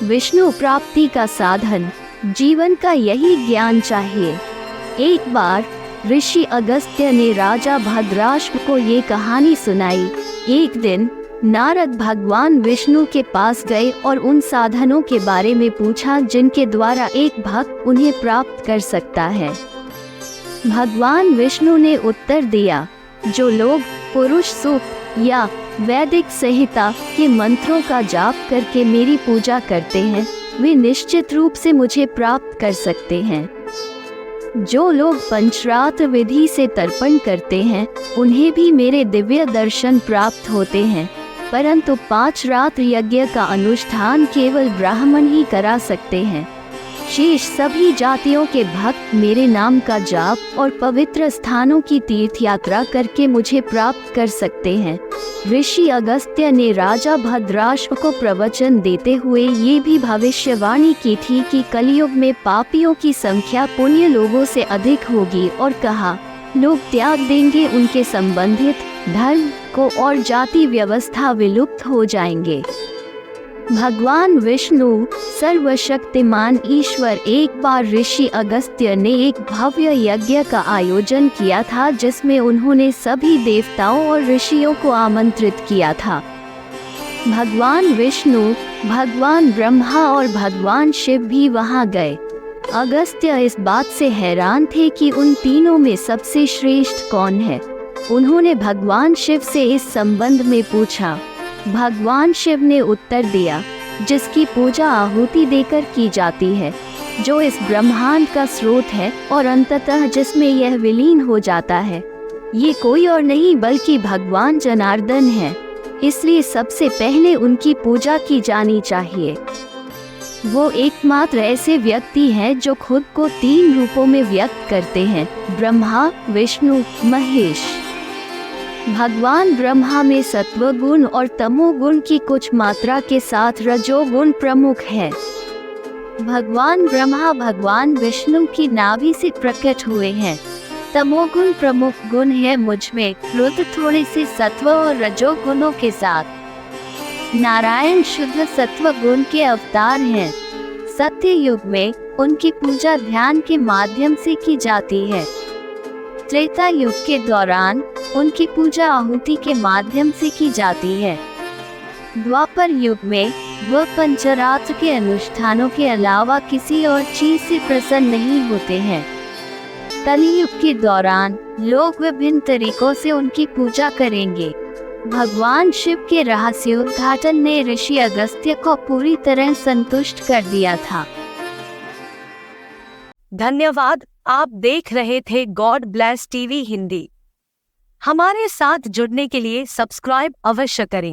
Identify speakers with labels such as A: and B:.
A: विष्णु प्राप्ति का साधन, जीवन का यही ज्ञान चाहिए। एक बार ऋषि अगस्त्य ने राजा भद्राश्व को ये कहानी सुनाई। एक दिन नारद भगवान विष्णु के पास गए और उन साधनों के बारे में पूछा जिनके द्वारा एक भक्त उन्हें प्राप्त कर सकता है। भगवान विष्णु ने उत्तर दिया, जो लोग पुरुष सूक्त या वैदिक संहिता के मंत्रों का जाप करके मेरी पूजा करते हैं, वे निश्चित रूप से मुझे प्राप्त कर सकते हैं। जो लोग पंचरात्र विधि से तर्पण करते हैं, उन्हें भी मेरे दिव्य दर्शन प्राप्त होते हैं, परंतु 5 रात्र यज्ञ का अनुष्ठान केवल ब्राह्मण ही करा सकते हैं। शेष सभी जातियों के भक्त मेरे नाम का जाप और पवित्र स्थानों की तीर्थ यात्रा करके मुझे प्राप्त कर सकते हैं। ऋषि अगस्त्य ने राजा भद्राश्व को प्रवचन देते हुए ये भी भविष्यवाणी की थी कि कलयुग में पापियों की संख्या पुण्य लोगों से अधिक होगी, और कहा, लोग त्याग देंगे उनके संबंधित धर्म को और जाति व्यवस्था विलुप्त हो जाएंगे। भगवान विष्णु सर्वशक्तिमान ईश्वर एक बार ऋषि अगस्त्य ने एक भव्य यज्ञ का आयोजन किया था, जिसमें उन्होंने सभी देवताओं और ऋषियों को आमंत्रित किया था। भगवान विष्णु, भगवान ब्रह्मा और भगवान शिव भी वहां गए। अगस्त्य इस बात से हैरान थे कि उन तीनों में सबसे श्रेष्ठ कौन है। उन्होंने भगवान शिव से इस संबंध में पूछा। भगवान शिव ने उत्तर दिया, जिसकी पूजा आहुति देकर की जाती है, जो इस ब्रह्मांड का स्रोत है और अंततः जिसमें यह विलीन हो जाता है, ये कोई और नहीं बल्कि भगवान जनार्दन है। इसलिए सबसे पहले उनकी पूजा की जानी चाहिए। वो एकमात्र ऐसे व्यक्ति हैं जो खुद को 3 रूपों में व्यक्त करते हैं, ब्रह्मा, विष्णु, महेश। भगवान ब्रह्मा में सत्वगुण और तमोगुण की कुछ मात्रा के साथ रजोगुण प्रमुख है। भगवान ब्रह्मा भगवान विष्णु की नाभि से प्रकट हुए हैं। तमोगुण प्रमुख गुण है मुझ में, रुद्र थोड़े से सत्व और रजोगुणों के साथ। नारायण शुद्ध सत्व गुण के अवतार हैं। सत्य युग में उनकी पूजा ध्यान के माध्यम से की जाती है। त्रेता युग के दौरान उनकी पूजा आहुति के माध्यम से की जाती है। द्वापर युग में वह पंचरात्र के अनुष्ठानों के अलावा किसी और चीज से प्रसन्न नहीं होते हैं। कलियुग के दौरान लोग विभिन्न तरीकों से उनकी पूजा करेंगे। भगवान शिव के रहस्योद्घाटन ने ऋषि अगस्त्य को पूरी तरह संतुष्ट कर दिया था।
B: धन्यवाद। आप देख रहे थे गॉड ब्लेस टीवी हिंदी। हमारे साथ जुड़ने के लिए सब्सक्राइब अवश्य करें।